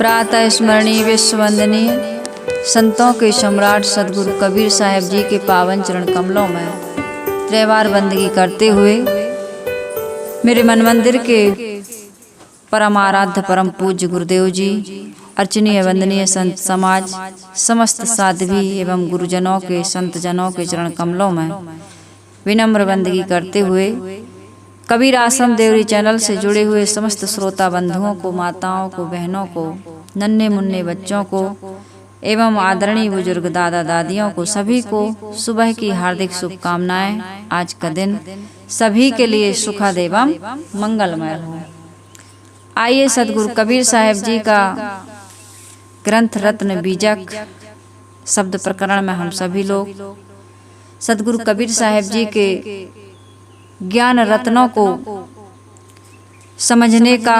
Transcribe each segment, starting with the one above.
प्रातः स्मरणीय विश्ववंदनीय संतों के सम्राट सदगुरु कबीर साहब जी के पावन चरण कमलों में त्रैवार बंदगी करते हुए मेरे मन मंदिर के परम आराध्य परम पूज्य गुरुदेव जी, अर्चनीय वंदनीय संत समाज, समस्त साध्वी एवं गुरुजनों के संत जनों के चरण कमलों में विनम्र बंदगी करते हुए कबीर आश्रम देवरी चैनल से जुड़े हुए समस्त श्रोता बंधुओं को, माताओं को, बहनों को, नन्हे मुन्ने बच्चों को एवं आदरणीय बुजुर्ग दादा दादियों को सभी को सुबह की हार्दिक शुभकामनाएं। आज का दिन सभी के लिए सुखद एवं मंगलमय हो। आइए सदगुरु कबीर साहब जी का ग्रंथ रत्न बीजक शब्द प्रकरण में हम सभी लोग सदगुरु कबीर साहब जी के ज्ञान रत्नों को समझने का,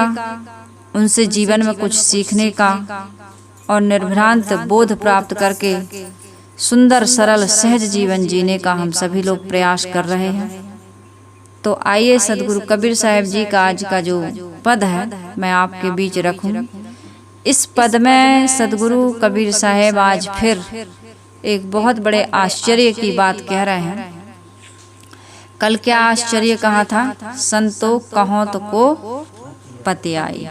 उनसे जीवन में कुछ सीखने का और निर्भ्रांत बोध प्राप्त करके सुंदर सरल सहज जीवन जीने का हम सभी लोग प्रयास कर रहे हैं। तो आइए सदगुरु कबीर साहब जी का आज का जो पद है मैं आपके बीच रखूं। इस पद में सदगुरु कबीर साहब आज फिर एक बहुत बड़े आश्चर्य की बात कह रहे हैं। कल क्या आश्चर्य कहा था? संतो कहो तो को पति आई।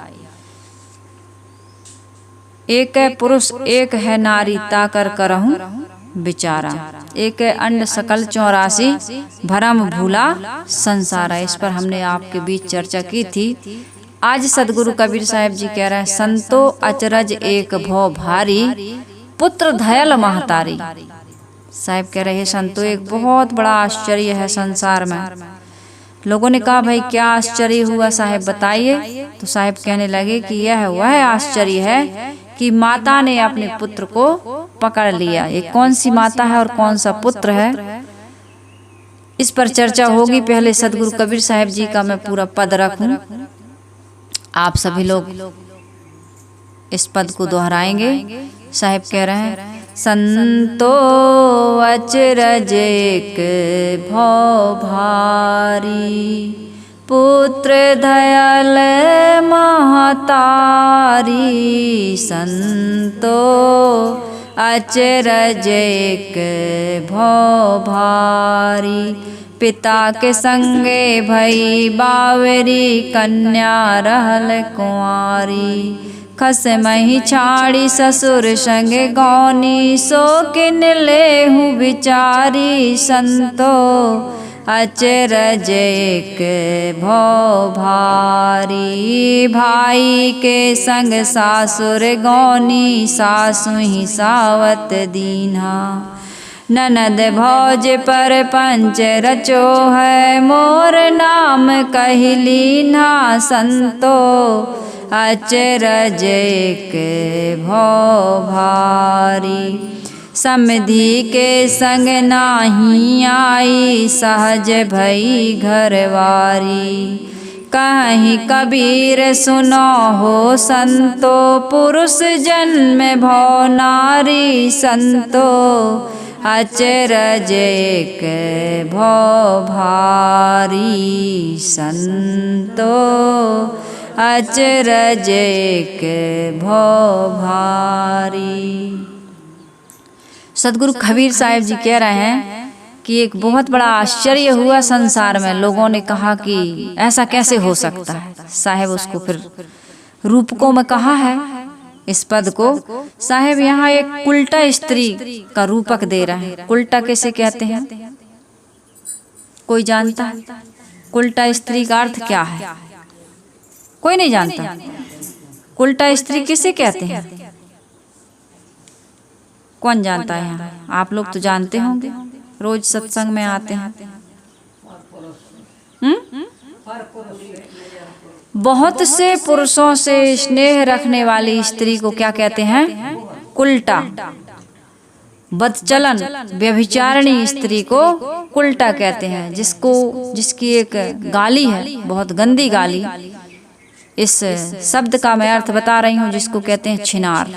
एक है पुरुष एक है नारी ताकर करहूं बिचारा, एक है अंड सकल 84 भरम भूला संसारा। इस पर हमने आपके बीच चर्चा की थी। आज सदगुरु कबीर साहब जी कह रहे हैं, संतो अचरज एक भौ भारी पुत्र धयल महतारी। साहब कह रहे हैं संतो एक बहुत बड़ा आश्चर्य है संसार में। लोगों ने कहा भाई क्या आश्चर्य हुआ साहब बताइए। तो साहब कहने लगे कि यह वह आश्चर्य है कि माता ने अपने पुत्र को पकड़ लिया। ये कौन सी माता है और कौन सा पुत्र है, इस पर चर्चा होगी। पहले सदगुरु कबीर साहब जी का मैं पूरा पद रखूं, आप सभी लोग इस पद को दोहराएंगे। साहब कह रहे हैं, संतो अचरज एक भौ भारी पुत्र धयल महतारी। संतो अचरज एक भौ भारी पिता के संगे भई बावरी कन्या रहल कुंवारी। खस मही छाड़ी ससुर संगे गौनी सो किन लेहूं बिचारी। संतो अचरज एक भौ भारी भाई के संग सासुर गौनी सासु ही सावत दीन्हा। ननद भौज पर पंच रचो है मोर नाम कहलीन्हा। संतो अचरज एक भौ भारी समधि के संग नाही आई सहज भई घरवारी। कहीं कबीर सुनो हो संतो पुरुष जन्म भौ नारी। संतो अचरज एक भौ भारी। संतो अचरज एक भौ भारी। सदगुरु कबीर साहब जी कह रहे हैं कि एक बहुत बड़ा आश्चर्य हुआ संसार में। लोगों ने कहा कि ऐसा कैसे हो सकता है। साहब उसको फिर रूपकों में कहा है इस पद को। साहब यहाँ एक उल्टा स्त्री का रूपक दे रहे हैं। उल्टा कैसे कहते हैं, कोई जानता है? उल्टा स्त्री का अर्थ क्या है? कोई नहीं जानता। उल्टा स्त्री किसे कहते हैं? कौन जानता है यहाँ? आप लोग तो जानते होंगे, रोज सत्संग में आते हैं। बहुत से पुरुषों से स्नेह रखने वाली स्त्री को क्या कहते हैं? कुल्टा। बदचलन व्यभिचारिणी स्त्री को कुल्टा कहते हैं। जिसकी एक गाली है, बहुत गंदी गाली। इस शब्द का मैं अर्थ बता रही हूँ, जिसको कहते हैं छिनार।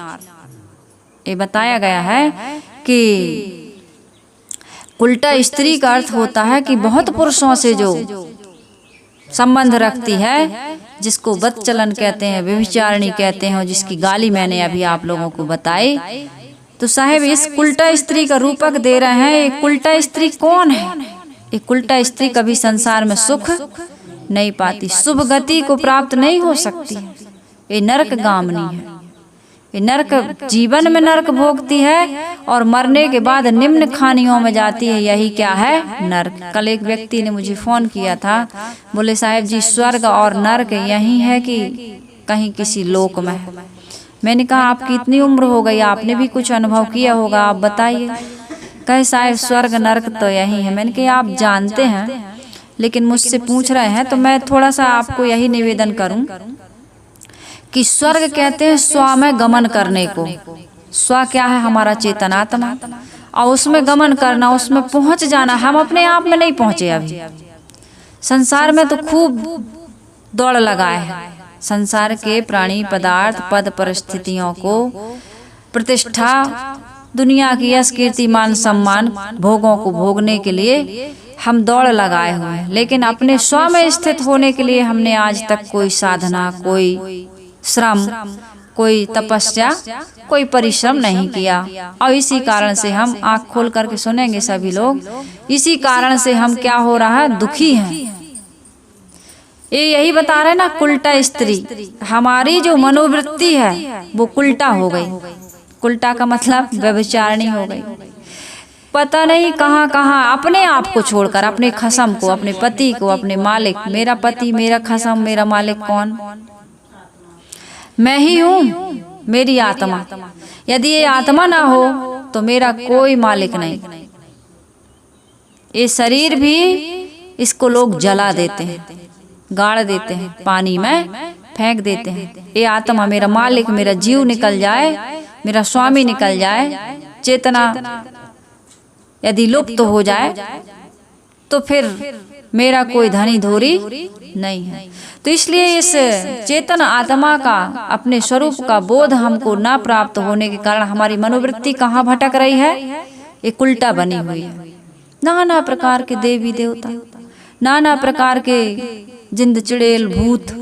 ये बताया गया है कि उल्टा स्त्री का अर्थ होता है कि बहुत पुरुषों से जो संबंध रखती है जिसको बदचलन कहते हैं, व्यभिचारिणी कहते हैं, और जिसकी गाली मैंने अभी आप लोगों को बताई। तो साहब इस कुल्टा स्त्री का रूपक दे रहे हैं। ये कुल्टा स्त्री कौन है? ये कुल्टा स्त्री कभी संसार में सुख नहीं पाती, शुभ गति को प्राप्त नहीं हो सकती। ये नरक गामनी है, ये नरक जीवन में नरक भोगती है और मरने के बाद निम्न खानियों में जाती है। यही क्या है? नरक। कल एक व्यक्ति ने मुझे फोन किया था, बोले साहब जी स्वर्ग और नरक यही है कि कहीं किसी लोक में है? मैंने कहा आपकी इतनी उम्र हो गई, आपने भी कुछ अनुभव किया होगा, आप बताइए। कहे साहब स्वर्ग नरक तो यही है। मैंने कहा आप जानते हैं लेकिन मुझसे पूछ रहे हैं, तो मैं थोड़ा सा आपको यही निवेदन करूं कि स्वर्ग कहते हैं स्व में गमन करने को। स्व क्या है? हमारा चेतनात्मा, और उसमें गमन करना, उसमें पहुंच जाना। हम अपने आप में नहीं पहुंचे अभी। संसार में तो खूब दौड़ लगाए हैं। संसार के प्राणी पदार्थ पद परिस्थितियों को, प्रतिष्ठा, दुनिया की यश कीर्ति मान सम्मान भोगों को भोगने के लिए हम दौड़ लगाए हुए हैं, लेकिन अपने स्व में स्थित होने के लिए हमने आज तक कोई साधना, कोई श्रम, कोई तपस्या, कोई परिश्रम नहीं किया। और इसी कारण से हम आंख खोल करके सुनेंगे सभी लोग, इसी कारण से हम क्या हो रहा है? दुखी हैं। ये यही बता रहे ना, कुल्टा स्त्री। हमारी जो मनोवृत्ति है वो कुल्टा हो गई। कुल्टा का मतलब व्यभिचारिणी हो गई। पता नहीं कहाँ कहाँ अपने आप को छोड़कर, अपने खसम को, अपने पति को, अपने मालिक, मेरा पति, मेरा खसम, मेरा मालिक कौन? मैं ही हूँ, मेरी आत्मा। यदि ये आत्मा ना हो तो मेरा कोई मालिक नहीं। ये शरीर भी, इसको लोग जला देते हैं, गाड़ देते हैं, पानी में फेंक देते हैं। ये आत्मा, मेरा मालिक, मेरा जीव निकल जाए, मेरा स्वामी निकल जाए, चेतना यदि लुप्त हो जाए तो फिर मेरा कोई धनी धोरी नहीं है। तो इसलिए इस चेतन आत्मा का, अपने स्वरूप का बोध हमको ना प्राप्त होने के कारण हमारी मनोवृत्ति कहाँ भटक रही है? एक उल्टा बनी हुई है। नाना प्रकार के देवी देवता, नाना प्रकार के जिंद चिड़ेल भूत,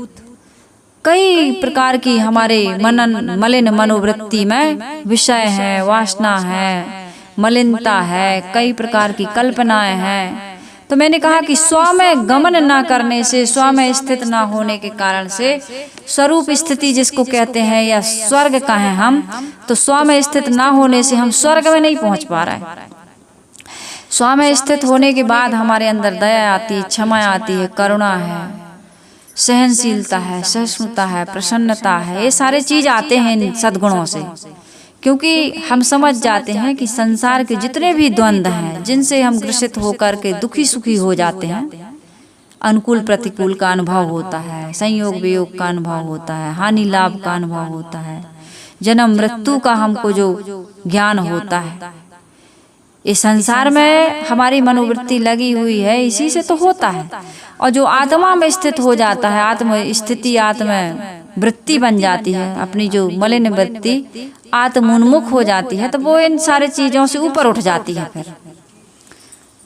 कई प्रकार की हमारे मलिन मनोवृत्ति में विषय है, वासना है, मलिनता है, कई प्रकार की कल्पनाएं हैं। तो मैंने कहा कि स्व में गमन ना करने से, स्व में स्थित ना होने के कारण से, स्वरूप स्थिति जिसको कहते हैं या स्वर्ग कहें हम, तो स्व में स्थित ना होने से हम स्वर्ग में नहीं पहुंच पा रहे हैं। स्व में स्थित होने के बाद हमारे अंदर दया आती है, क्षमा आती है, करुणा है, सहनशीलता है, सहिष्णुता है, प्रसन्नता है। ये सारे चीज आते हैं इन सद्गुणों से, क्योंकि हम समझ जाते हैं कि संसार के जितने भी द्वंद्व हैं, जिनसे हम ग्रसित होकर के दुखी सुखी हो जाते हैं, अनुकूल प्रतिकूल का अनुभव होता है, संयोग वियोग का अनुभव होता है, हानि लाभ का अनुभव होता है, जन्म मृत्यु का हमको जो ज्ञान होता है, इस संसार में हमारी मनोवृत्ति लगी हुई है, इसी से तो होता है। और जो आत्मा में स्थित हो जाता है, आत्म स्थिति, आत्म वृत्ति बन जाती है, अपनी जो मलिन वृत्ति आत्मोन्मुख हो जाती है, तो वो इन सारे चीजों से ऊपर उठ जाती है। फिर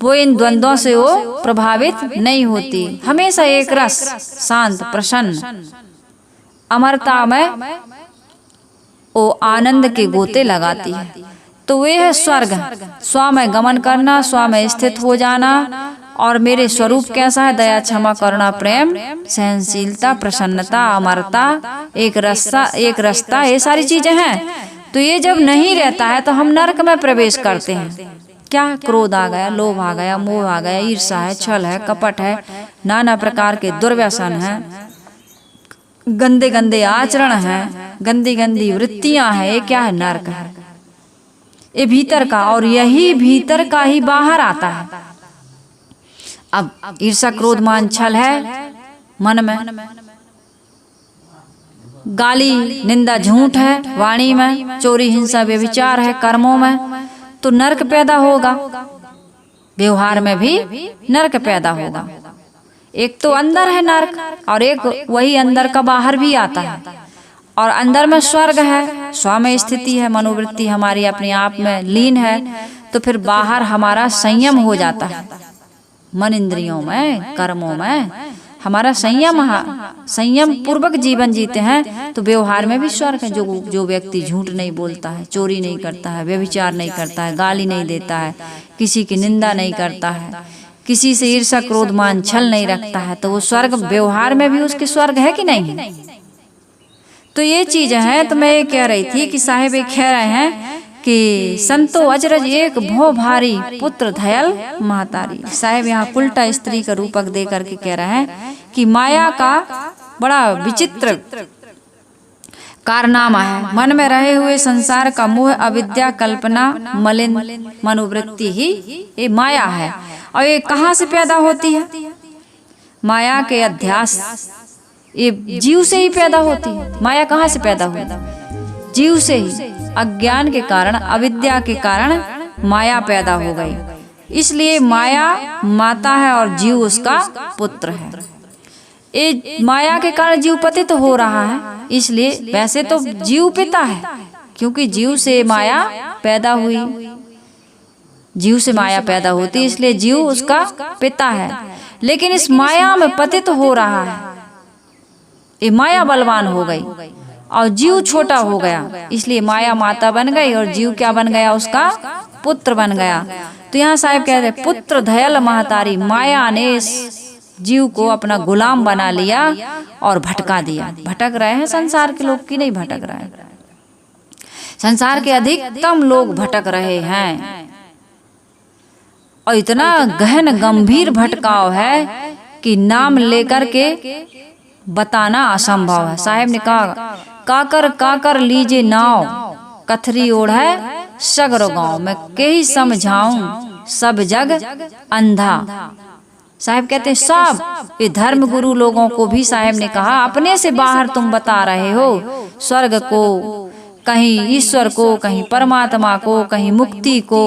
वो इन द्वंद्वों से वो प्रभावित नहीं होती, हमेशा एक रस, शांत, प्रसन्न, अमरता में वो आनंद के गोते लगाती है। तो वे है स्वर्ग। स्व में गमन करना, स्व में स्थित हो जाना। और मेरे स्वरूप कैसा है? दया, क्षमा, करुणा, प्रेम, सहनशीलता, प्रसन्नता, अमरता, एक रस्ता, ये सारी चीजें हैं। तो ये जब नहीं रहता है तो हम नरक में प्रवेश करते हैं। क्या? क्रोध आ गया, लोभ आ गया, मोह आ गया, ईर्ष्या है, छल है, कपट है, नाना प्रकार के दुर्व्यसन है, गंदे गंदे आचरण है, गंदी गंदी वृत्तियां हैं। ये क्या है? नरक है। ये भीतर का, और यही भीतर का ही बाहर आता है। अब ईर्ष्या, क्रोध, मान, छल है मन में, गाली, निंदा, झूठ है वाणी में, चोरी, हिंसा, व्यभिचार है कर्मों में, तो नरक पैदा होगा। व्यवहार में भी नरक पैदा होगा। एक तो अंदर है नरक, और एक वही अंदर का बाहर भी आता है। और अंदर में स्वर्ग है, स्व में स्थिति है, मनोवृत्ति हमारी अपने आप में लीन है। तो फिर बाहर हमारा संयम हो जाता है, मन इंद्रियों में, कर्मों में हमारा संयम पूर्वक जीवन जीते हैं तो व्यवहार में भी स्वर्ग है। जो व्यक्ति झूठ नहीं बोलता है, चोरी नहीं करता है, व्यभिचार नहीं करता है, गाली नहीं देता है, किसी की निंदा नहीं करता है, किसी से ईर्ष्या क्रोध मान छल नहीं रखता है, तो वो स्वर्ग व्यवहार में भी उसके स्वर्ग है कि नहीं है। तो ये चीज है। तो मैं ये कह रही थी कि साहेब ये कह रहे हैं कि संतो अजरज एक भो भारी पुत्र धयल महतारी। साहेब यहाँ उल्टा स्त्री का रूपक दे करके कह रहे हैं कि माया का बड़ा विचित्र कारनामा है। मन में रहे हुए संसार का मोह, अविद्या, कल्पना, मलिन मनोवृत्ति ही ये माया है। और ये कहाँ से पैदा होती है? माया के अध्यास ये जीव से ही पैदा होती है। माया कहाँ से पैदा हुई? जीव से ही। अज्ञान के कारण, अविद्या के कारण माया पैदा हो गई। इसलिए माया माता है और जीव उसका पुत्र है। ये माया के कारण जीव पतित हो रहा है। इसलिए वैसे तो जीव पिता है, क्योंकि जीव से माया पैदा हुई, जीव से माया पैदा होती, इसलिए जीव उसका पिता है। लेकिन इस माया में पतित हो रहा है। ये माया बलवान हो गई और जीव छोटा हो गया, इसलिए माया माता बन गई और जीव क्या बन गया? उसका पुत्र बन गया। तो यहाँ साहब कहते हैं पुत्र धयल महतारी। माया ने जीव को अपना गुलाम बना लिया और भटका दिया। भटक रहे हैं संसार के लोग कि नहीं भटक रहे हैं? संसार के अधिकतम लोग भटक रहे हैं और इतना गहन गंभीर भटकाव है कि नाम लेकर के बताना असंभव है। साहेब ने कहा काकर लीजे नाव, कथरी ओढ़ है सगर गाँव, मैं कही समझाऊं सब जग अंधा। साहेब कहते हैं सब ये धर्म गुरु लोगों को भी साहेब ने कहा अपने से बाहर तुम बता रहे हो स्वर्ग को, कहीं ईश्वर को, कहीं परमात्मा को, कहीं मुक्ति को,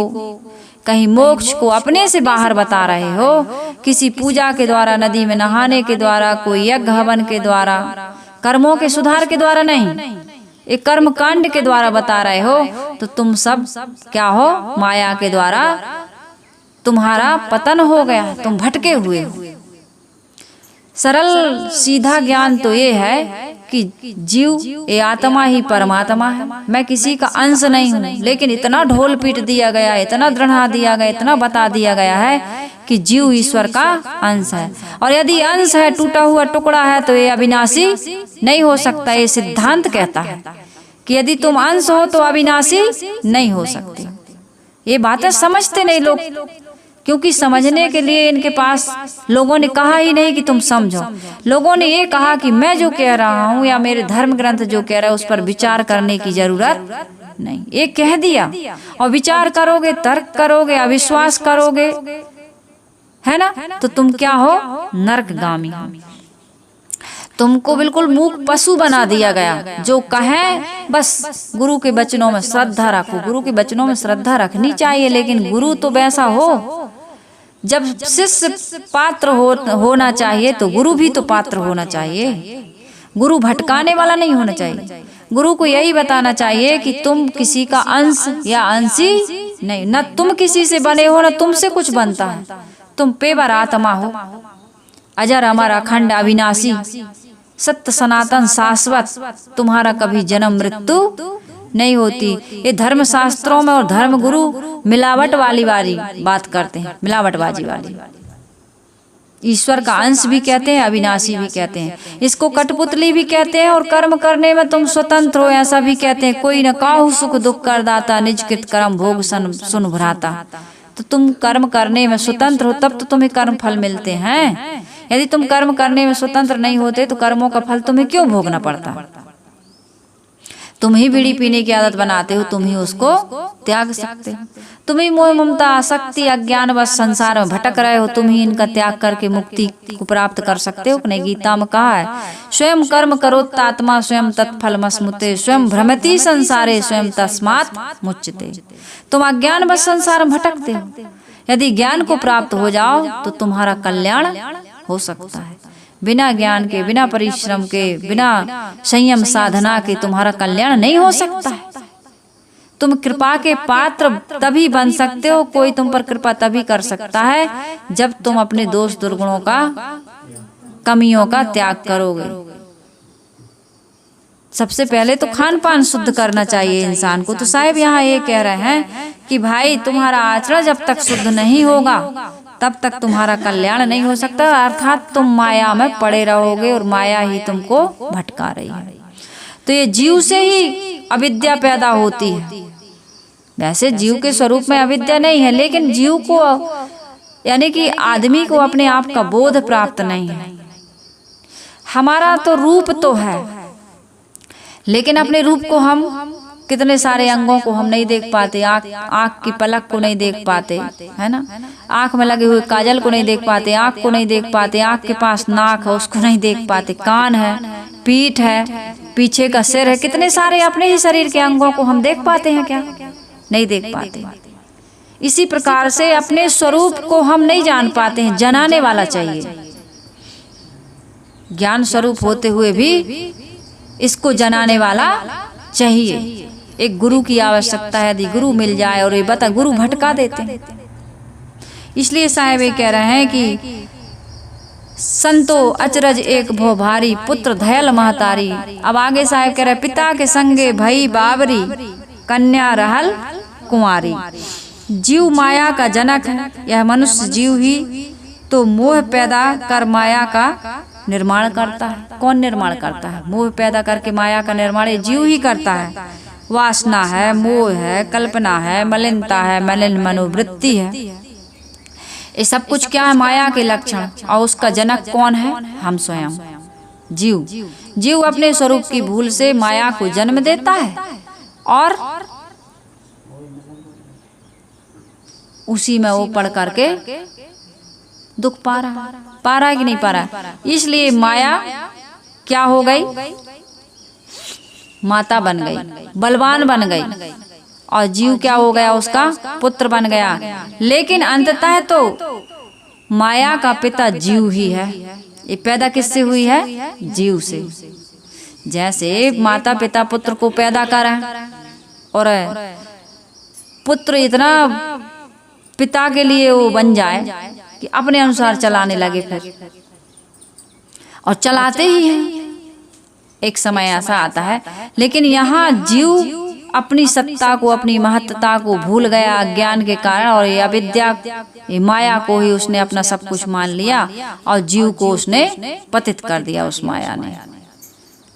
कहीं मोक्ष को अपने से बाहर बता रहे हो। किसी पूजा के द्वारा, नदी में नहाने के द्वारा, कोई यज्ञ हवन के द्वारा, कर्मों के सुधार के द्वारा नहीं, एक कर्म कांड के द्वारा बता रहे हो। तो तुम सब क्या हो? माया के द्वारा तुम्हारा पतन हो गया, तुम भटके हुए हो। सरल सीधा ज्ञान तो ये है कि जीव ये आत्मा ही परमात्मा है। मैं किसी का अंश नहीं हूँ, लेकिन इतना ढोल पीट दिया गया, इतना दृढ़ा दिया गया, इतना बता दिया गया है कि जीव ईश्वर का अंश है। और यदि अंश है, टूटा हुआ टुकड़ा है, तो ये अविनाशी नहीं हो सकता। ये सिद्धांत कहता है कि यदि तुम अंश हो तो अविनाशी नहीं हो सकते। ये बातें समझते नहीं लोग, क्योंकि समझने के लिए इनके पास लोगों ने कहा ही नहीं कि तुम समझो। लोगों ने ये कहा कि मैं जो कह रहा हूँ या मेरे धर्म ग्रंथ जो कह रहा है उस पर विचार करने की जरूरत नहीं। ये कह दिया और विचार करोगे, तर्क करोगे, अविश्वास करोगे, है ना, तो तुम क्या हो? नरकगामी हो। तुमको बिल्कुल मूक पशु बना दिया गया। जो कहें बस गुरु के वचनों में श्रद्धा रखो। गुरु के वचनों में श्रद्धा रखनी चाहिए, लेकिन गुरु तो वैसा हो। जब शिष्य पात्र होना चाहिए तो गुरु भी तो पात्र होना चाहिए। गुरु भटकाने वाला नहीं होना चाहिए। गुरु को यही बताना चाहिए कि तुम किसी का अंश या अंशी नहीं, न तुम किसी से बने हो, न तुमसे कुछ बनता है। तुम पेवर आत्मा हो, अजर अमर अखंड अविनाशी सत्य सनातन शाश्वत। तुम्हारा कभी जन्म मृत्यु नहीं होती। ये धर्म शास्त्रों में और धर्म गुरु मिलावट वाली बात करते हैं, मिलावटबाजी वाली। ईश्वर का अंश भी कहते हैं, अविनाशी भी कहते हैं, इसको कठपुतली भी कहते हैं, और कर्म करने में तुम स्वतंत्र हो ऐसा भी कहते हैं। कोई न काहू सुख दुख कर दाता, निज कृत कर्म भोग सुन भ्राता। तो तुम कर्म करने में स्वतंत्र हो तब तो तुम्हें कर्म फल मिलते हैं। यदि तुम कर्म करने में स्वतंत्र नहीं होते तो कर्मों का फल तुम्हें क्यों भोगना पड़ता? तुम ही बीड़ी पीने की आदत बनाते हो, तुम ही उसको त्याग सकते हो। तुम ही मोह ममता आसक्ति अज्ञान बस संसार में भटक रहे हो, तुम ही इनका त्याग करके मुक्ति को प्राप्त कर सकते हो। अपने गीता में कहा है, स्वयं कर्म करो तात्मा स्वयं तत्फल मस्मुते, स्वयं भ्रमति संसारे स्वयं तस्मात् मुच्यते। तुम अज्ञान बस संसार में भटकते हो। यदि ज्ञान को प्राप्त हो जाओ तो तुम्हारा कल्याण हो सकता है। बिना ज्ञान के, बिना परिश्रम के, बिना संयम साधना के तुम्हारा कल्याण नहीं हो सकता है। तुम कृपा के पात्र तभी बन सकते हो, कोई तुम पर कृपा तभी कर सकता है जब तुम अपने दोष दुर्गुणों का कमियों का त्याग करोगे। सबसे पहले तो खान पान शुद्ध करना चाहिए इंसान को। तो साहब यहाँ ये कह रहे हैं कि भाई तुम्हारा आचरण जब तक शुद्ध नहीं होगा तब तक तुम्हारा कल्याण नहीं हो सकता, अर्थात तुम माया में पड़े रहोगे और माया ही तुमको भटका रही है। तो ये जीव से ही अविद्या पैदा होती है। वैसे जीव के स्वरूप में अविद्या नहीं है, लेकिन जीव को यानी कि आदमी को अपने आप का बोध प्राप्त नहीं है। हमारा तो रूप तो है, लेकिन अपने रूप को हम कितने सारे अंगों को हम नहीं देख पाते। आँख की पलक को नहीं देख पाते, है ना। आँख में लगे हुए काजल को नहीं देख पाते, आँख को नहीं देख पाते, आँख के पास नाक है उसको नहीं देख पाते, कान है, पीठ है, पीछे का सिर है, कितने सारे अपने ही शरीर के अंगों को हम देख पाते हैं क्या? नहीं देख पाते। इसी प्रकार से अपने स्वरूप को हम नहीं जान पाते हैं, जनाने वाला चाहिए। ज्ञान स्वरूप होते हुए भी इसको जनाने वाला चाहिए। एक गुरु की आवश्यकता है। यदि गुरु मिल जाए और ये बता, गुरु भटका देते हैं। इसलिए साहब ये कह रहे हैं कि संतो अचरज एक भो भारी, पुत्र धयल महतारी। अब आगे साहब कह रहे हैं, पिता के संगे भई बाबरी, कन्या रहल कुंवारी। जीव माया का जनक है। यह मनुष्य जीव ही तो मोह पैदा कर माया का निर्माण करता है। कौन निर्माण करता है? मोह पैदा करके माया का निर्माण ये जीव ही करता है। वासना है, मोह है, कल्पना है, मलिनता है, मलिन मनोवृत्ति है। ये सब कुछ क्या है? माया के लक्षण। और उसका जनक कौन है? हम स्वयं, जीव। जीव अपने स्वरूप की भूल से माया को जन्म देता है और उसी में वो पढ़ करके दुख पा रहा है कि नहीं पा रहा। इसलिए माया क्या हो गई? माता बन गई, बलवान बन गई, और जीव क्या हो गया? उसका पुत्र बन गया। लेकिन अंततः तो माया का पिता जीव ही है। ये पैदा किससे हुई है? जीव से। जैसे माता पिता पुत्र को पैदा करें और पुत्र इतना पिता के लिए वो बन जाए कि अपने अनुसार चलाने लगे फिर, और चलाते ही हैं। एक समय ऐसा आता है। लेकिन यहाँ जीव अपनी सत्ता को, अपनी महत्ता को भूल गया अज्ञान के कारण, और ये अविद्या, ये माया को ही उसने अपना सब कुछ मान लिया और जीव को उसने पतित कर दिया उस माया ने।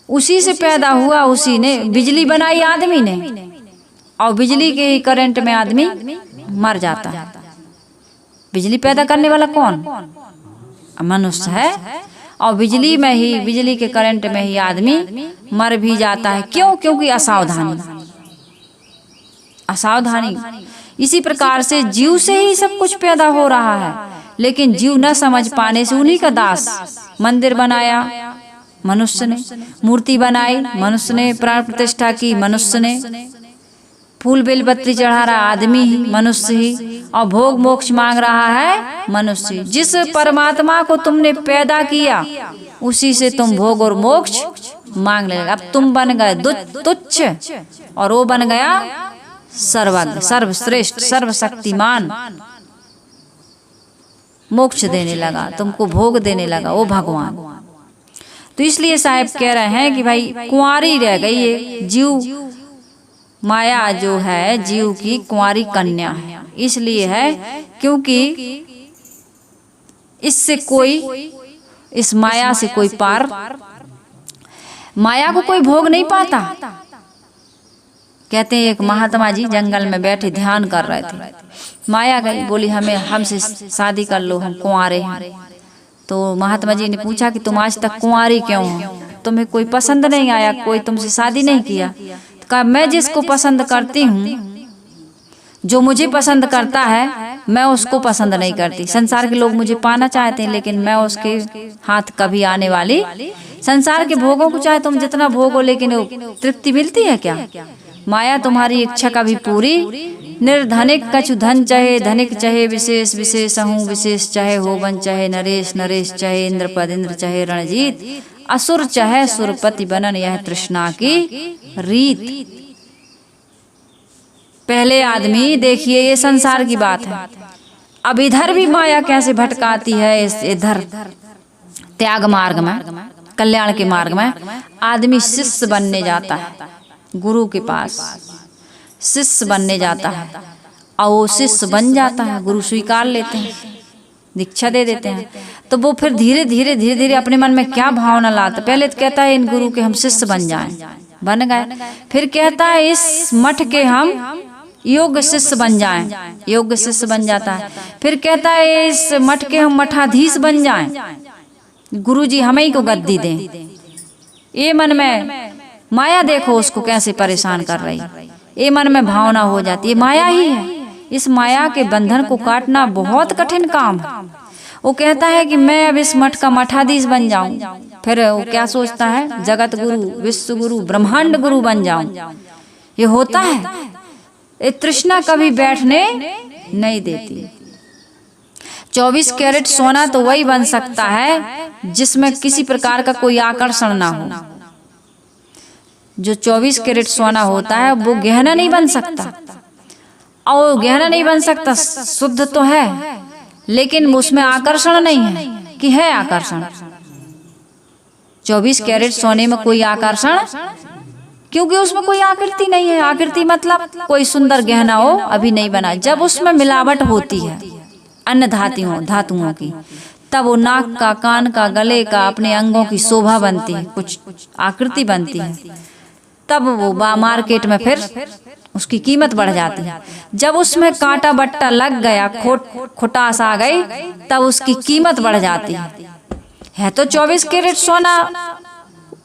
उसी से पैदा हुआ, उसी ने बिजली बनाई आदमी ने, और बिजली के करंट में आदमी मर जाता है। बिजली पैदा करने वाला कौन? मनुष्य है। और बिजली में ही, बिजली के करंट में ही आदमी मर भी जाता है। क्यों? क्योंकि असावधानी। इसी प्रकार से जीव से ही सब कुछ पैदा हो रहा है, लेकिन जीव न समझ पाने से उन्हीं का दास। मंदिर बनाया मनुष्य ने, मूर्ति बनाई मनुष्य ने, प्राण प्रतिष्ठा की मनुष्य ने, फूल बेलपत्री चढ़ा रहा आदमी ही, मनुष्य ही, और भोग मोक्ष मांग रहा है मनुष्य। जिस परमात्मा को तुमने पैदा किया उसी से तुम भोग और मोक्ष मांग लेगा। अब तुम बन गए तुच्छ और वो बन गया सर्वज्ञ, सर्वश्रेष्ठ, सर्वशक्तिमान। मोक्ष देने लगा, तुमको भोग देने लगा वो भगवान। तो इसलिए साहब कह रहे हैं कि भाई कुंवारी रह गई ये जीव। माया जो है जीव की कुंवारी कन्या है। इसलिए है क्योंकि इससे कोई, इस माया से कोई पार, माया को कोई भोग नहीं पाता। कहते हैं एक महात्मा जी जंगल में बैठे ध्यान कर रहे थे। माया गई, बोली हमसे शादी कर लो, हम कुंवारे हैं। तो महात्मा जी ने पूछा कि तुम आज तक कुंवारी क्यों हो? तुम्हें कोई पसंद नहीं आया? कोई तुमसे शादी नहीं किया? तो कहा मैं जिसको पसंद करती हूँ, जो मुझे पसंद करता है, मैं उसको पसंद नहीं करती। संसार के लोग मुझे पाना चाहते हैं, लेकिन मैं उसके हाथ कभी आने वाली, संसार के भोगों को चाहे तुम जितना भोगो, लेकिन वो तृप्ति मिलती है क्या? माया तुम्हारी इच्छा कभी पूरी। निर्धनिक कछु धन चाहे, धनिक चाहे विशेष, विशेष हूँ विशेष चाहे होवन, चाहे नरेश, नरेश चाहे इंद्रपद, इंद्र चाहे रणजीत, असुर चाहे सुरपति बनन, यह तृष्णा की रीत। पहले आदमी देखिए, ये संसार की बात है। अब इधर भी माया कैसे भटकाती है, इधर त्याग मार्ग में, कल्याण के मार्ग में आदमी शिष्य बनने जाता है, गुरु के पास शिष्य बनने जाता है और वो शिष्य बन जाता है, गुरु स्वीकार लेते हैं, दीक्षा दे देते हैं। तो वो फिर धीरे धीरे धीरे धीरे अपने मन में क्या भावना लाता, पहले तो कहता है इन गुरु के हम शिष्य बन जाएं, बन गए। फिर कहता है इस मठ के हम योग्य शिष्य बन जाएं, योग्य शिष्य बन जाता है। फिर कहता है इस मठ के हम मठाधीश बन जाएं, गुरु जी हमें ही को गद्दी दें। ये मन में माया देखो उसको कैसे परेशान कर रही, ये मन में भावना हो जाती है, माया ही है। इस माया के बंधन को काटना बहुत कठिन काम है। वो कहता है कि मैं अब इस मठ का मठाधीश बन जाऊं। फिर वो क्या सोचता है, जगत गुरु, विश्व गुरु, ब्रह्मांड गुरु बन जाऊं। ये होता है, ये तृष्णा कभी बैठने नहीं देती। 24 कैरेट सोना तो वही बन सकता है जिसमें किसी प्रकार का कोई आकर्षण ना हो। जो 24 कैरेट सोना होता है वो गहना नहीं बन सकता, और गहना नहीं बन सकता, शुद्ध तो है लेकिन उसमें आकर्षण नहीं है कि है आकर्षण। 24 कैरेट सोने में कोई आकर्षण, क्योंकि उसमें कोई आकृति नहीं है। आकृति मतलब कोई सुंदर गहना हो अभी नहीं बना। जब उसमें मिलावट होती है अन्य धातुओं की, तब वो नाक का, कान का, गले का, अपने अंगों की शोभा बनती है, कुछ आकृति बनती है। तब वो मार्केट में फिर उसकी कीमत बढ़ जाती है। जब उसमें कांटा बट्टा लग गया, खोटास आ गई, तब उसकी कीमत बढ़ जाती है। तो 24 कैरेट सोना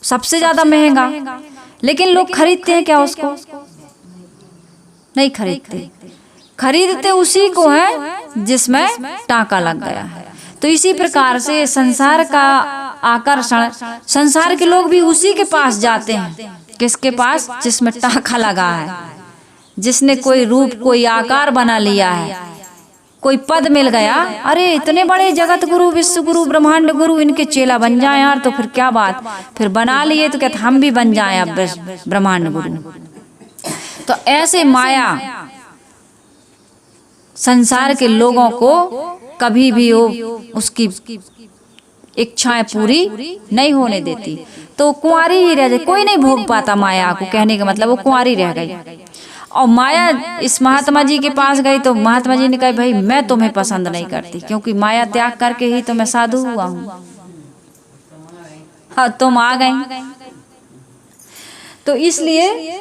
सबसे ज्यादा महंगा, लेकिन लोग खरीदते हैं क्या उसको? नहीं खरीदते। खरीदते उसी को है जिसमें टाका लग गया है। तो इसी प्रकार से संसार का आकर्षण, संसार के लोग भी उसी के पास जाते हैं। किसके पास? जिसमें टाका लगा है, जिसने कोई रूप, कोई आकार बना लिया है, कोई पद मिल गया। अरे इतने बड़े जगत गुरु, विश्व गुरु, ब्रह्मांड गुरु, इनके चेला बन जाए यार, तो फिर क्या बात। फिर बना लिए तो कहते हम भी बन जाएं अब ब्रह्मांड गुरु। तो ऐसे माया संसार के लोगों को कभी भी उसकी इच्छाएं पूरी नहीं होने देती। तो कुंवारी ही रह जाती, कोई नहीं भोग पाता माया को। कहने का मतलब वो कुंवारी रह गई। और माया इस महात्मा जी के पास गई तो महात्मा जी ने कहा भाई मैं तुम्हें पसंद नहीं करती, क्योंकि माया त्याग करके ही तो मैं साधु हुआ हूँ। हाँ, तुम आ गई तो इसलिए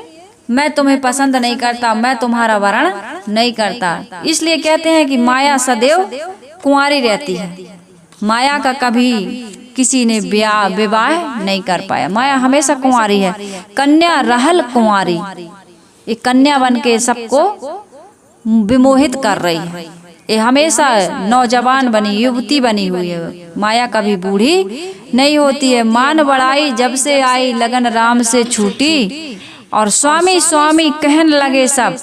मैं तुम्हें पसंद नहीं करता, मैं तुम्हारा वरण नहीं करता। इसलिए कहते हैं कि माया सदैव कुंवारी रहती है। माया का कभी किसी ने विवाह नहीं कर पाया। माया हमेशा कुंवारी है। कन्या रहल कुंवारी, एक कन्या बन के सबको विमोहित कर रही है। ये हमेशा नौजवान बनी, युवती बनी हुई है। माया कभी बूढ़ी नहीं होती है। मान बढ़ाई जब से आई, लगन राम से छूटी, और स्वामी स्वामी कहन लगे सब,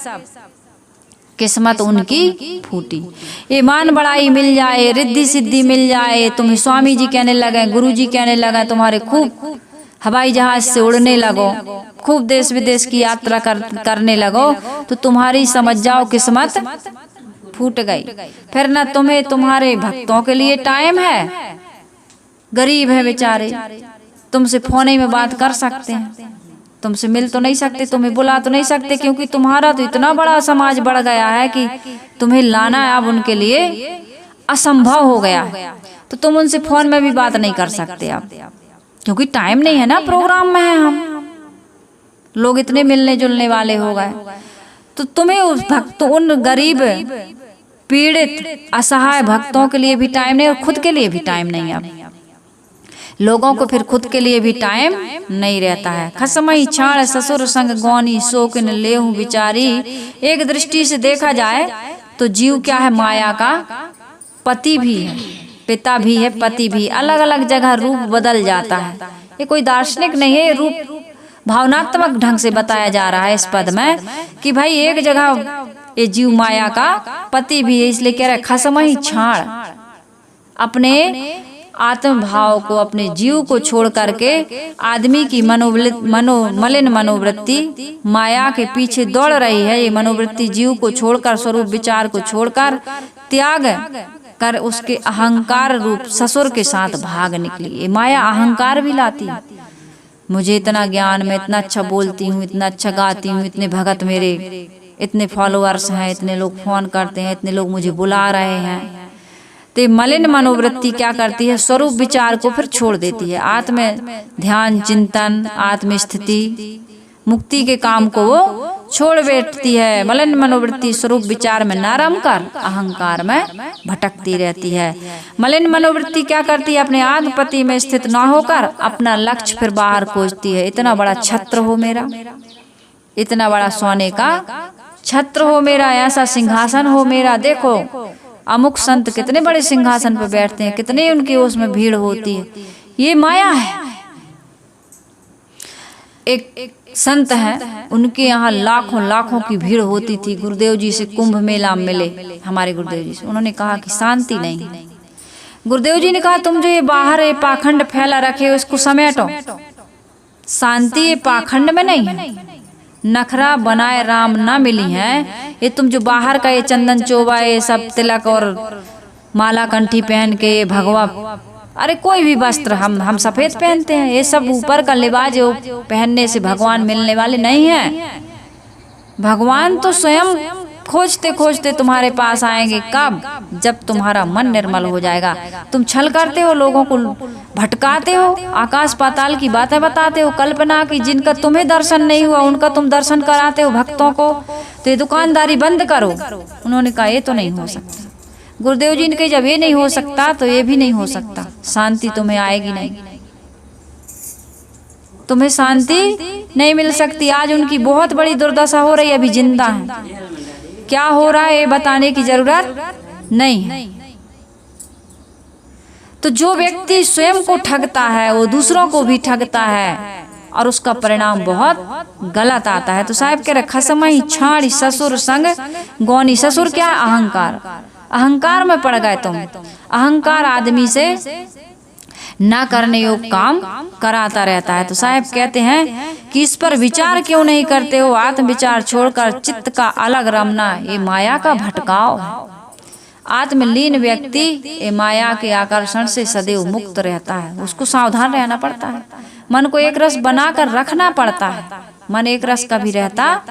किस्मत उनकी फूटी। ये मान बढ़ाई मिल जाए, रिद्धि सिद्धि मिल जाए, तुम्हें स्वामी जी कहने लगे, गुरु जी कहने लगे, तुम्हारे खूब हवाई जहाज से उड़ने लगो, खूब देश विदेश की यात्रा करने लगो, तो तुम्हारी समझ जाओ किस्मत फूट गई। फिर न तुम्हें तुम्हारे भक्तों के लिए टाइम है, गरीब है बेचारे, तुमसे फोन में बात कर सकते हैं, तुमसे मिल तो नहीं सकते, तुम्हें बुला तो नहीं सकते, क्योंकि तुम्हारा तो इतना बड़ा समाज बढ़ गया है कि तुम्हें लाना अब उनके लिए असंभव हो गया। तो तुम उनसे फोन में भी बात नहीं कर सकते अब, क्योंकि टाइम नहीं है ना, प्रोग्राम में है हम लोग, इतने मिलने जुलने वाले हो गए। तो तुम्हें उस भक्तों, उन गरीब पीड़ित असहाय भक्तों के लिए भी टाइम नहीं, और खुद के लिए भी टाइम नहीं। अब लोगों को फिर खुद के लिए भी टाइम नहीं रहता है। खसमई छाड़ ससुर संग गौनी, शोकिन लेहूं विचारी। एक दृष्टि से देखा जाए तो जीव क्या है? माया का पति भी है, पिता भी है, पति भी। अलग अलग जगह रूप बदल जाता है। ये कोई दार्शनिक नहीं है, रूप भावनात्मक ढंग से बताया जा रहा है इस पद में कि भाई एक जगह ये जीव माया का पति भी है। इसलिए कह रहा है खसमई छाड़, अपने आत्म भाव को, अपने जीव को छोड़ करके आदमी की मलिन मनोवृत्ति माया के पीछे दौड़ रही है। ये मनोवृत्ति जीव को छोड़कर, स्वरूप विचार को छोड़कर त्याग कर उसके अहंकार रूप ससुर के साथ भाग निकली। ये माया अहंकार भी लाती है। मुझे इतना ज्ञान, मैं इतना अच्छा बोलती हूँ, इतना अच्छा गाती हूँ, इतने भगत मेरे, इतने फॉलोअर्स हैं, इतने लोग फोन करते हैं, इतने लोग मुझे बुला रहे हैं। तो मलिन मनोवृत्ति क्या करती है, स्वरूप विचार को फिर छोड़ देती है। आत्म ध्यान, चिंतन, आत्म स्थिति, मुक्ति के काम को वो छोड़ बैठती है। मलिन मनोवृत्ति स्वरूप विचार में न रमकर अहंकार में भटकती रहती है। मलिन मनोवृत्ति क्या करती है, अपने आत्मपति में स्थित न होकर अपना लक्ष्य फिर बाहर खोजती है। इतना बड़ा छत्र हो मेरा, इतना बड़ा सोने का छत्र हो मेरा, ऐसा सिंहासन हो मेरा। देखो अमुक संत कितने बड़े सिंहासन पर बैठते हैं, कितने उनकी उसमें भीड़ होती है। ये माया है। एक संत हैं, उनके यहाँ लाखों लाखों की भीड़ होती थी। गुरुदेव जी से कुंभ मेला में मिले हमारे गुरुदेव जी से, उन्होंने कहा कि शांति नहीं है। गुरुदेव जी ने कहा तुम जो ये बाहर ये पाखंड फैला रखे हो इसको समेटो, शांति ये पाखंड में नहीं है। नखरा बनाए राम ना मिली है। ये तुम जो बाहर का ये चंदन चोबा, ये सब तिलक और माला कंठी पहन के, भगवा, अरे कोई भी वस्त्र हम सफेद पहनते हैं, ये सब ऊपर का लिबास जो पहनने से भगवान मिलने वाले नहीं हैं। भगवान तो स्वयं खोजते खोजते तुम्हारे पास आएंगे। कब? जब तुम्हारा मन निर्मल हो जाएगा। तुम छल करते हो, लोगों को भटकाते हो, आकाश पाताल की बातें बताते हो, कल्पना की, जिनका तुम्हें दर्शन नहीं हुआ उनका तुम दर्शन कराते हो भक्तों को। तो ये दुकानदारी बंद करो। उन्होंने कहा ये तो नहीं हो सकता। गुरुदेव जी ने कहा जब ये नहीं हो सकता तो ये भी नहीं हो सकता। शांति तुम्हें आएगी नहीं, तुम्हें शांति नहीं मिल सकती। आज उनकी बहुत बड़ी दुर्दशा हो रही है, अभी जिंदा है। क्या हो रहा है ये बताने की जरूरत नहीं है। तो जो व्यक्ति स्वयं को ठगता है वो दूसरों को भी ठगता है और उसका परिणाम बहुत गलत आता है। तो साहब कह रहे खसमई छाड़ी ससुर संग गौनी। ससुर क्या है? अहंकार। अहंकार में पड़ गए तुम। अहंकार आदमी से ना करने योग्य काम कराता रहता है। तो साहब कहते हैं कि इस पर विचार क्यों नहीं करते हो? आत्म विचार छोड़कर चित्त का अलग रमना ये माया का भटकाव है। आत्मलीन व्यक्ति ये माया के आकर्षण से सदैव मुक्त रहता है। उसको सावधान रहना पड़ता है। मन को एक रस बनाकर रखना पड़ता है। मन एक रस कभी रहता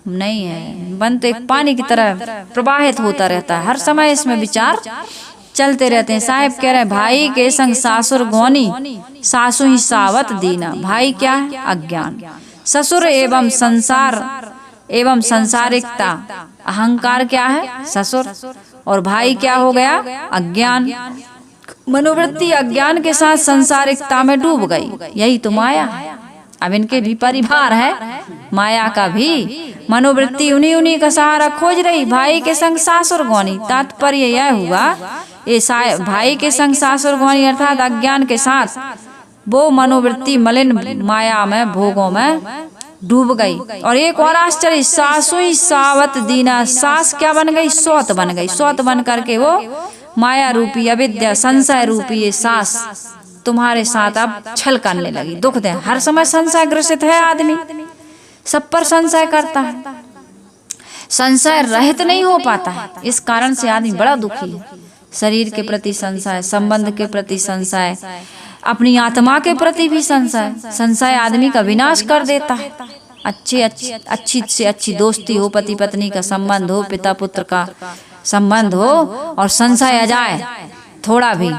नहीं है। मन तो एक पानी की तरह प्रवाहित होता रहता है, हर समय इसमें विचार चलते रहते हैं। साहिब कह रहे हैं भाई के संग सासुर गौनी, सासु ही सावत दीना। भाई क्या है? अज्ञान। ससुर एवं संसार एवं संसारिकता। अहंकार क्या है? ससुर। और भाई क्या हो गया? अज्ञान। मनोवृत्ति अज्ञान के साथ संसारिकता में डूब गई। यही तो माया है। अब इनके भी परिवार है माया का भी। मनोवृत्ति उन्हीं का सहारा खोज रही। भाई के संग सासुर गौनी, तात्पर्य यह हुआ ये भाई के संग सासुर गौनी अर्थात अज्ञान के साथ वो मनोवृत्ति मलिन माया में भोगों में डूब गई। और एक और आश्चर्य, सासु ही सावत दीना। सास क्या बन गई? सौत बन गई। सौत बन करके वो माया रूपी अविद्या संशय रूपी ये सास तुम्हारे साथ अब छल करने लगी। दुख दे, हर समय संशय ग्रसित है आदमी, सब पर संशय करता है, संशय रहित नहीं हो पाता है। इस कारण से आदमी बड़ा दुखी है। शरीर के प्रति संशय, संबंध के प्रति संशय, अपनी आत्मा के प्रति भी संशय। संशय आदमी का विनाश कर देता है। अच्छी से अच्छी दोस्ती हो, पति पत्नी का संबंध हो, पिता पुत्र का संबंध हो, और संशय आ जाए थोड़ा भी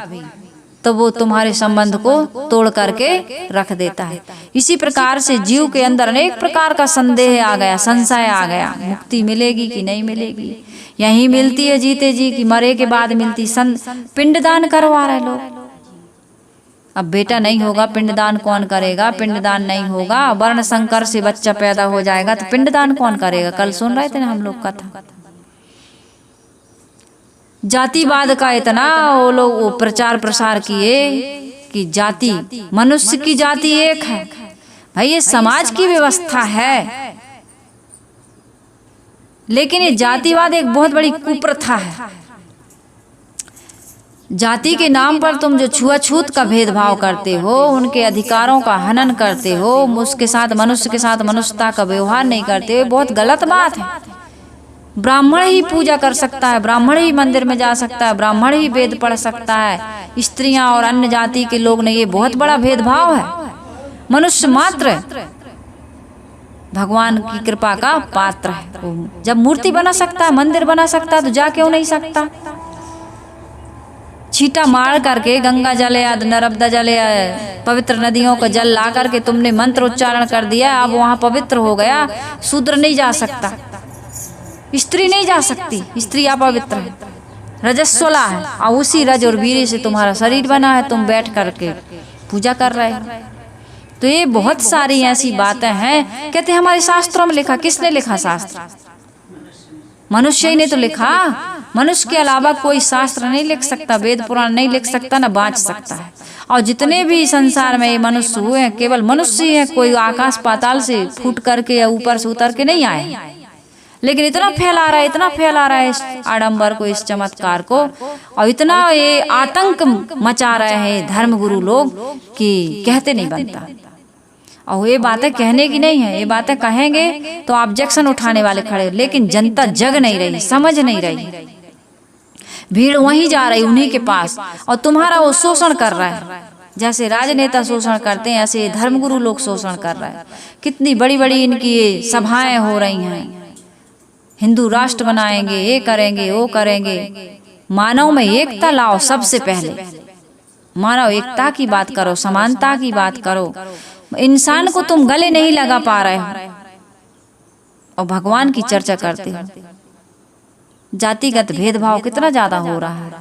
तो वो तुम्हारे संबंध को तोड़ करके रख देता है। इसी प्रकार से जीव के अंदर अनेक प्रकार का संदेह आ गया, संशय आ गया। मुक्ति मिलेगी कि नहीं मिलेगी? यहीं मिलती है जीते जी कि मरे के बाद मिलती? पिंडदान करवा रहे लोग। अब बेटा नहीं होगा पिंडदान कौन करेगा? पिंडदान नहीं होगा, वर्ण संकर से बच्चा पैदा हो जाएगा तो पिंडदान कौन करेगा? कल सुन रहे थे ना हम लोग कथा। जातिवाद का इतना वो लोग वो प्रचार प्रसार किए कि जाति, मनुष्य की जाति एक है। भाई ये समाज की व्यवस्था है, लेकिन ये जातिवाद एक बहुत बड़ी कुप्रथा है। जाति के नाम पर तुम जो छुआछूत का भेदभाव करते हो, उनके अधिकारों का हनन करते हो, उसके साथ मनुष्य के साथ मनुष्यता का व्यवहार नहीं करते हो, बहुत गलत बात है। ब्राह्मण ही पूजा कर सकता है, ब्राह्मण ही मंदिर में जा सकता है, ब्राह्मण ही वेद पढ़ सकता है। स्त्रियां और अन्य जाति के लोग नहीं, ये बहुत बड़ा भेदभाव है। मनुष्य मात्र भगवान की कृपा का पात्र है। जब मूर्ति बना सकता है, मंदिर बना सकता है, तो जा क्यों नहीं सकता? छींटा मार करके गंगा जल या नर्मदा जल या पवित्र नदियों का जल ला करके तुमने मंत्र उच्चारण कर दिया, अब वहां पवित्र हो गया। शूद्र नहीं जा सकता, स्त्री नहीं जा सकती, स्त्री अपवित्र है, रजस्वला है, और उसी रज और वीर्य से तुम्हारा शरीर बना है, तुम बैठ करके पूजा कर रहे हो। तो ये बहुत सारी ऐसी बातें हैं। कहते हैं हमारे शास्त्रों में लिखा। किसने लिखा शास्त्र? मनुष्य ही ने तो लिखा। मनुष्य के अलावा कोई शास्त्र नहीं लिख सकता, वेद पुराण नहीं लिख सकता, ना बाँच सकता है। और जितने भी संसार में ये मनुष्य हुए हैं, केवल मनुष्य ही है, कोई आकाश पाताल से फूट करके या ऊपर से उतर के नहीं आए। लेकिन इतना फैला रहा है, इतना फैला रहा है इस आडंबर को, इस चमत्कार को, और इतना ये आतंक मचा रहे हैं धर्मगुरु लोग कि कहते नहीं बनता। और ये बातें कहने की नहीं है, ये बातें कहेंगे तो ऑब्जेक्शन उठाने वाले खड़े, लेकिन जनता जग नहीं रही, समझ नहीं रही। भीड़ वहीं जा रही उन्हीं के पास, और तुम्हारा वो शोषण कर रहा है। जैसे राजनेता शोषण करते हैं, ऐसे धर्मगुरु लोग शोषण कर रहे हैं। कितनी बड़ी बड़ी इनकी सभाएं हो रही हैं, हिंदू राष्ट्र बनाएंगे, ये करेंगे, वो करेंगे। मानव में एकता लाओ, सबसे पहले मानव एकता की बात करो, समानता की बात करो। इंसान को तुम गले नहीं लगा पा रहे हो और भगवान की चर्चा करते हो। जातिगत भेदभाव कितना ज्यादा हो रहा है।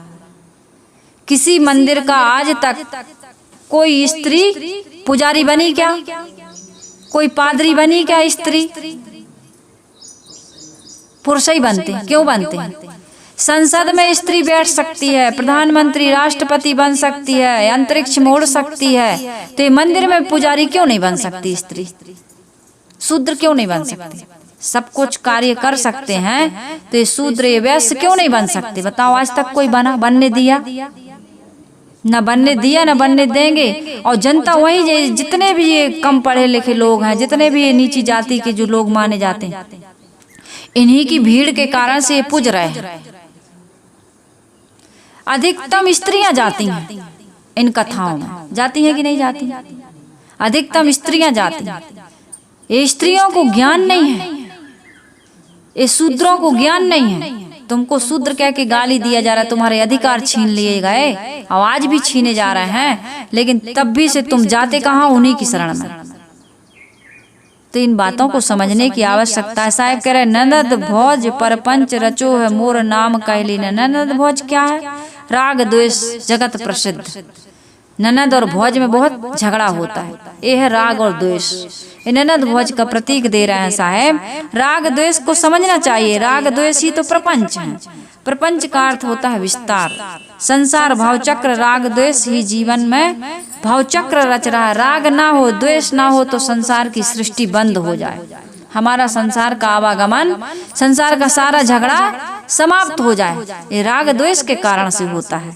किसी मंदिर का आज तक कोई स्त्री पुजारी बनी क्या? कोई पादरी बनी क्या? स्त्री पुरुष ही बनते हैं। क्यों बनते हैं? संसद में स्त्री बैठ सकती है, प्रधानमंत्री राष्ट्रपति बन सकती है, अंतरिक्ष में उड़ सकती है, तो ये मंदिर में पुजारी क्यों नहीं बन सकती? स्त्री शूद्र क्यों नहीं बन सकती? सब कुछ कार्य कर सकते हैं, तो ये शूद्र ये वैश्य क्यों नहीं बन सकते? बताओ, आज तक कोई बनने दिया? न बनने दिया, न बनने देंगे। और जनता वही, जितने भी ये कम पढ़े लिखे लोग हैं, जितने भी ये नीची जाति के जो लोग माने जाते हैं, इन्हीं की भीड़ के कारण से ये पूज रहे हैं। अधिकतम स्त्रियां जाती हैं इन कथाओं में। जाती हैं कि नहीं जाती? अधिकतम स्त्रियां जाती हैं। ये स्त्रियों को ज्ञान नहीं है, ये शूद्रों को ज्ञान नहीं है। तुमको शूद्र कह के गाली दिया जा रहा है, तुम्हारे अधिकार छीन लिए गए, और आज भी छीने जा रहे हैं। लेकिन तब भी से तुम जाते कहाँ? उन्हीं की शरण में। तो इन बातों को समझने की आवश्यकता है। साहब कह रहे ननद भोज परपंच रचो है मोर नाम कहली। ननद भोज क्या है? राग द्वेष जगत प्रसिद्ध। ननद और भोज में बहुत झगड़ा होता है, ये है राग और द्वेष। ये ननद भोज का प्रतीक दे रहे हैं साहब। राग द्वेष को समझना चाहिए। राग द्वेष ही तो प्रपंच है। प्रपंच का अर्थ होता है विस्तार। संसार भावचक्र राग द्वेष ही जीवन में भावचक्र रच रहा है। राग ना हो, द्वेष ना हो, तो संसार की सृष्टि बंद हो जाए। हमारा संसार का आवागमन, संसार का सारा झगड़ा समाप्त हो जाए। ये राग द्वेष के कारण से होता है।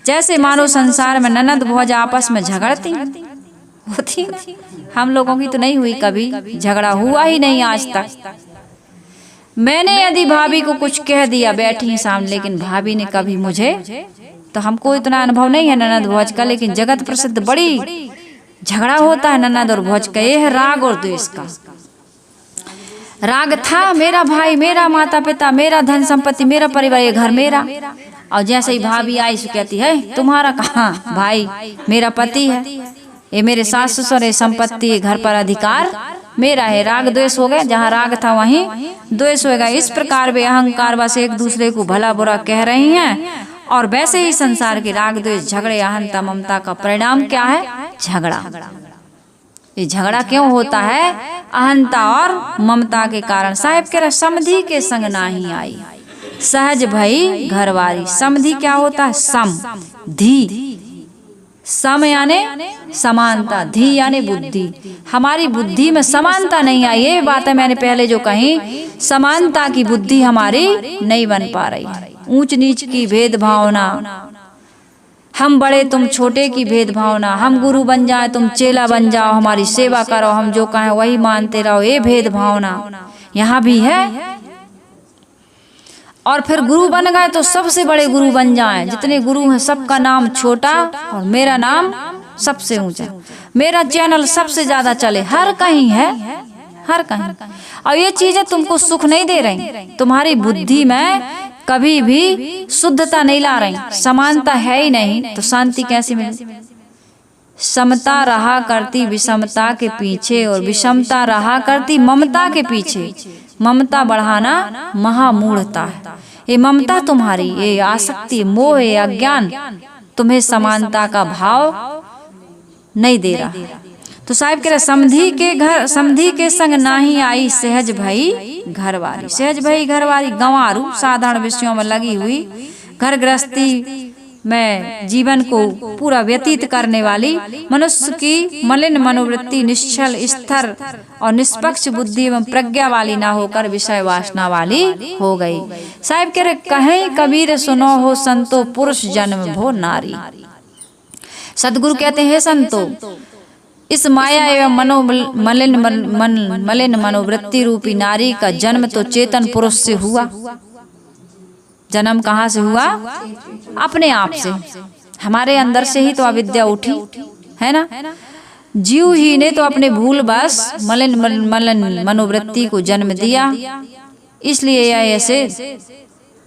जैसे मानो संसार में ननद भोज आपस में झगड़ती होती, हम लोगों की तो नहीं हुई, कभी झगड़ा हुआ ही नहीं आज तक। मैंने यदि भाभी को कुछ कह दिया बैठी सामने, लेकिन भाभी ने कभी मुझे, तो हमको इतना अनुभव नहीं है ननद भोज का, लेकिन जगत प्रसिद्ध बड़ी झगड़ा होता है ननद और भोज का। ये है राग और द्वेष का। राग था मेरा भाई, मेरा माता पिता, मेरा धन संपत्ति, मेरा परिवार, ये घर मेरा। और जैसे ही भाभी आई सो कहती है तुम्हारा कहाँ? भाई मेरा पति है, ये मेरे सास ससुर, ये संपत्ति, घर पर अधिकार मेरा है। राग द्वेष हो गया। जहाँ राग था वहीं द्वेष होगा। इस प्रकार वे अहंकार बस एक दूसरे को भला बुरा कह रही हैं। और वैसे ही संसार के राग द्वेष झगड़े अहंता ममता का परिणाम क्या है? झगड़ा। ये झगड़ा क्यों होता है? अहंता और ममता के कारण। साहिब कह रहे समधि के संग नाही आई, सहज भई घरवारी। समधि क्या होता है? सम धी। सम यानी समानता, धी यानी बुद्धि। हमारी बुद्धि में समानता नहीं आई। ये बातें मैंने पहले जो कही, समानता की बुद्धि हमारी नहीं बन पा रही। ऊंच नीच की भेदभावना, हम बड़े तुम छोटे की भेदभावना, हम गुरु बन जाए तुम चेला बन जाओ, हमारी सेवा करो, हम जो कहें वही मानते रहो, ये भेदभावना यहाँ भी है। और फिर गुरु बन गए तो सबसे बड़े गुरु बन जाएं। जितने गुरु हैं सबका नाम छोटा और मेरा नाम सबसे ऊंचा। मेरा चैनल सबसे ज्यादा चले, हर कहीं है, हर कहीं। और ये चीजें तुमको सुख नहीं दे रही, तुम्हारी बुद्धि में कभी भी शुद्धता नहीं ला रही, समानता है ही नहीं, तो शांति कैसे मिले? समता रहा करती विषमता के पीछे और विषमता रहा करती ममता के पीछे। ममता बढ़ाना महामूढ़ता है। ये ममता तुम्हारी, ये आसक्ति, मोह, ये अज्ञान तुम्हें समानता का भाव नहीं दे रहा। तो साहिब कह रहे समधी के संग नाही आई सहज भई घरवारी। सहज भई घरवारी गंवारू, साधारण विषयों में लगी हुई, घर गृहस्थी में जीवन को पूरा व्यतीत करने वाली मनुष्य की मलिन मनोवृत्ति निश्चल, स्थिर और निष्पक्ष बुद्धि एवं प्रज्ञा वाली ना होकर विषय वासना वाली हो गई। साहिब कह रहे कहीं कबीर सुनो हो संतो पुरुष जन्म भो नारी। सदगुरु कहते हैं संतो, इस माया एवं मलिन मनोवृत्ति रूपी नारी का जन्म तो चेतन पुरुष से हुआ। जन्म कहाँ से हुआ? अपने आप से, हमारे अंदर से ही तो अविद्या उठी है ना। जीव ही ने तो अपने भूल बस मलिन मनोवृत्ति को जन्म दिया, इसलिए यह ऐसे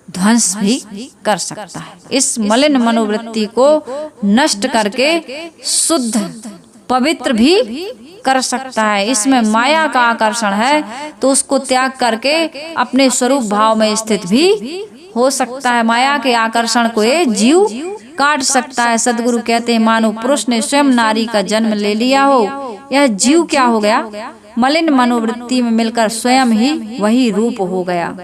ध्वंस भी कर सकता है। इस मलिन मनोवृत्ति को नष्ट करके शुद्ध पवित्र भी कर सकता है। इसमें माया का आकर्षण है तो उसको त्याग करके अपने स्वरूप भाव में स्थित भी हो सकता है। माया के आकर्षण को ये जीव काट सकता है। सदगुरु कहते हैं मानो पुरुष ने स्वयं नारी का जन्म ले लिया हो, यह जीव क्या हो गया? मलिन मनोवृत्ति में मिलकर स्वयं ही वही रूप हो गया।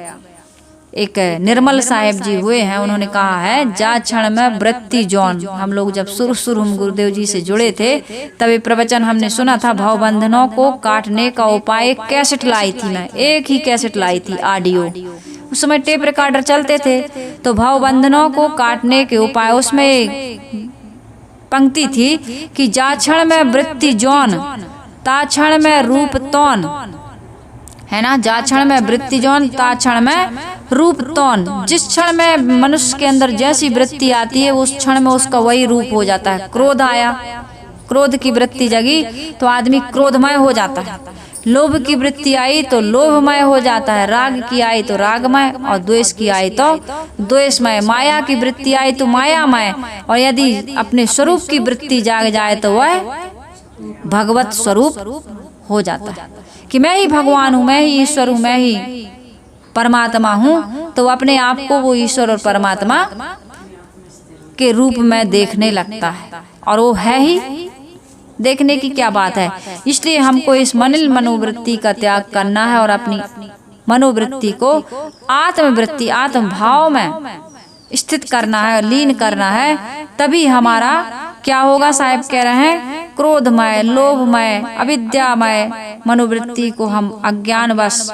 एक निर्मल साहेब जी हुए हैं, उन्होंने कहा है जा क्षण में वृत्ति जौन। हम लोग जब शुरू हम गुरुदेव जी से जुड़े थे तभी प्रवचन हमने सुना था, भाव बंधनों को काटने का उपाय कैसेट लाई थी मैं, एक ही कैसेट लाई थी ऑडियो। उस समय टेप रिकॉर्डर चलते थे, तो भाव बंधनों को काटने के उपाय, उसमें एक पंक्ति थी कि जा क्षण में वृत्ति जौन ता क्षण में रूप तौन, है ना। जा क्षण में वृत्ति जौन ता क्षण में रूप तौन। जिस क्षण में मनुष्य के अंदर जैसी वृत्ति आती है उस क्षण में उसका वही रूप हो जाता है। क्रोध आया, क्रोध की वृत्ति जगी तो आदमी क्रोधमय हो जाता है। लोभ की वृत्ति आई तो लोभमय हो जाता है। राग की आई तो रागमय, और द्वेष की आई तो द्वेषमय। माया की वृत्ति आई तो मायामय, और यदि अपने स्वरूप की वृत्ति जाग जाए तो वह भगवत स्वरूप हो जाता है कि मैं ही भगवान हूँ, मैं ही ईश्वर हूँ, मैं ही परमात्मा हूँ। तो अपने आप को वो ईश्वर और परमात्मा के रूप में देखने लगता है, और वो है ही। देखने की क्या बात है। इसलिए हमको इस मलिन मनोवृत्ति का त्याग करना है और अपनी मनोवृत्ति को आत्मवृत्ति, आत्म भाव में स्थित करना है, लीन करना है। तभी हमारा क्या होगा? साहिब कह रहे हैं क्रोधमय, लोभमय, अविद्यामय मनोवृत्ति को हम अज्ञानवश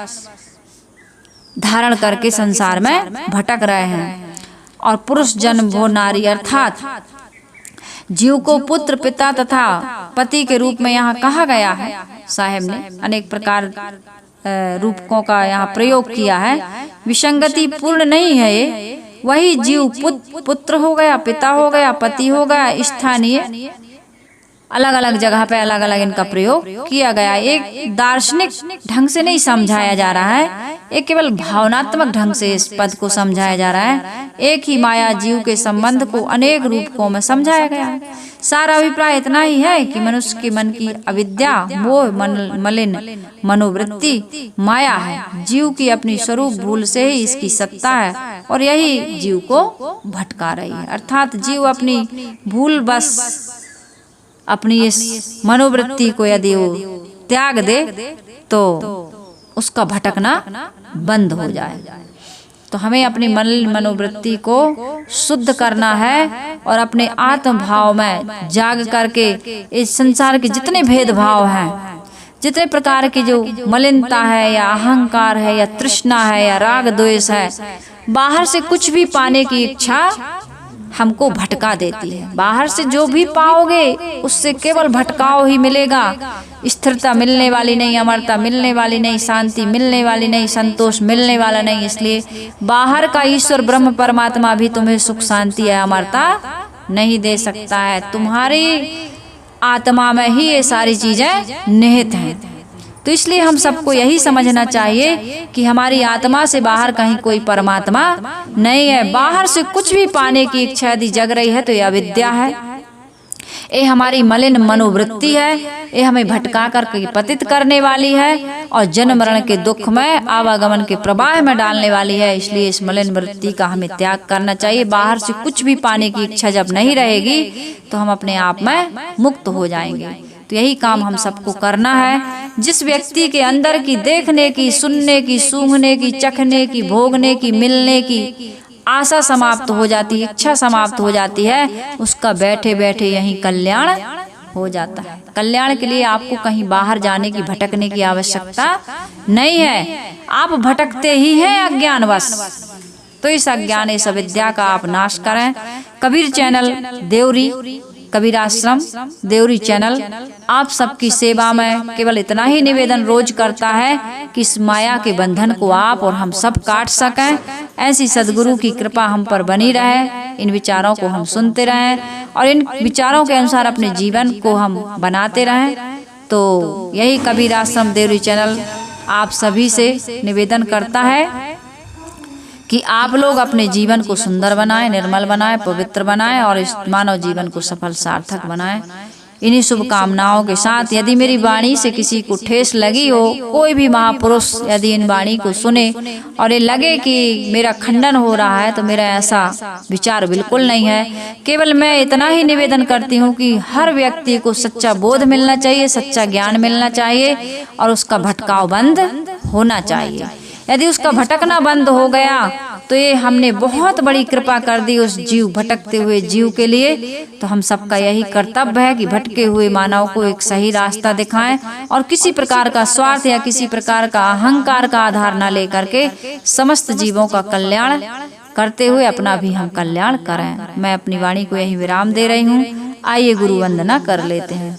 धारण करके संसार में भटक रहे हैं। और पुरुष जन्म भो नारी, अर्थात जीव को पुत्र, पिता तथा पति के रूप में यहाँ कहा गया है। साहेब ने अनेक प्रकार रूपकों का यहाँ प्रयोग किया है। विसंगति पूर्ण नहीं है ये। वही जीव पुत्र हो गया, पिता हो गया, पति हो गया, स्थानीय अलग अलग जगह पे अलग अलग इनका प्रयोग किया गया। एक दार्शनिक ढंग से नहीं समझाया जा रहा है, एक केवल भावनात्मक ढंग से इस पद को समझाया जा रहा है। एक ही माया जीव के संबंध को अनेक रूपों में समझाया गया है। सारा अभिप्राय इतना ही है कि मनुष्य के मन की अविद्या, मोह, मलिन मनोवृत्ति माया है। जीव की अपनी स्वरूप भूल से ही इसकी सत्ता है, और यही जीव को भटका रही है। अर्थात जीव अपनी भूल बस अपनी इस मनोवृत्ति को यदि वो त्याग दे तो उसका भटकना बंद हो जाए। तो हमें अपनी मनोवृत्ति को शुद्ध करना है और अपने आत्म भाव में जाग करके इस संसार के जितने भेदभाव हैं, जितने प्रकार की जो मलिनता है या अहंकार है या तृष्णा है या राग द्वेष है, बाहर से कुछ भी पाने की इच्छा हमको भटका देती है। बाहर से जो भी पाओगे उससे केवल भटकाव ही मिलेगा। स्थिरता मिलने वाली नहीं, अमरता मिलने वाली नहीं, शांति मिलने वाली नहीं, संतोष मिलने वाला नहीं। इसलिए बाहर का ईश्वर ब्रह्म परमात्मा भी तुम्हें सुख शांति है, अमरता नहीं दे सकता है। तुम्हारी आत्मा में ही ये सारी चीजें निहित हैं। तो इसलिए हम सबको यही समझना चाहिए कि हमारी आत्मा से बाहर कहीं कोई परमात्मा नहीं है। बाहर से कुछ भी पाने की इच्छा यदि जग रही है तो यह अविद्या है, ये हमारी मलिन मनोवृत्ति है, ये हमें भटका कर पतित करने वाली है और जन्म मरण के दुख में आवागमन के प्रवाह में डालने वाली है। इसलिए इस मलिन वृत्ति का हमें त्याग करना चाहिए। बाहर से कुछ भी पाने की इच्छा जब नहीं रहेगी तो हम अपने आप में मुक्त हो जाएंगे। तो यही काम हम सबको करना है। जिस व्यक्ति के अंदर की देखने की, सुनने की, सूंघने की, चखने की, भोगने की, मिलने की आशा समाप्त हो जाती है, इच्छा समाप्त हो जाती है, उसका बैठे बैठे यही कल्याण हो जाता है। कल्याण के लिए आपको कहीं बाहर जाने की, भटकने की आवश्यकता नहीं है। आप भटकते ही हैं अज्ञानवश। तो इस अज्ञान, इस अविद्या का आप नाश करें। कबीर चैनल देवरी, कबीर आश्रम देवरी चैनल आप सबकी सेवा में केवल इतना ही निवेदन रोज करता है कि इस माया के बंधन को आप और हम सब काट सकें। ऐसी सदगुरु की कृपा हम पर बनी रहे। इन विचारों को हम सुनते रहें और इन विचारों के अनुसार अपने जीवन को हम बनाते रहें। तो यही कबीर आश्रम देवरी चैनल आप सभी से निवेदन करता है कि आप लोग अपने जीवन को सुंदर बनाएं, निर्मल बनाएं, पवित्र बनाएं और इस मानव जीवन को सफल सार्थक बनाएं। इन्हीं शुभकामनाओं के साथ यदि मेरी वाणी से किसी को ठेस लगी हो, कोई भी महापुरुष यदि इन वाणी को सुने और ये लगे कि मेरा खंडन हो रहा है, तो मेरा ऐसा विचार बिल्कुल नहीं है। केवल मैं इतना ही निवेदन करती हूँ कि हर व्यक्ति को सच्चा बोध मिलना चाहिए, सच्चा ज्ञान मिलना चाहिए और उसका भटकाव बंद होना चाहिए। यदि उसका भटकना बंद हो गया तो ये हमने बहुत बड़ी कृपा कर दी उस जीव, भटकते हुए जीव के लिए। तो हम सबका यही कर्तव्य है कि भटके हुए मानव को एक सही रास्ता दिखाएं और किसी प्रकार का स्वार्थ या किसी प्रकार का अहंकार का आधार न लेकर के समस्त जीवों का कल्याण करते हुए अपना भी हम कल्याण करें। मैं अपनी वाणी को यही विराम दे रही हूँ। आइए गुरु वंदना कर लेते हैं।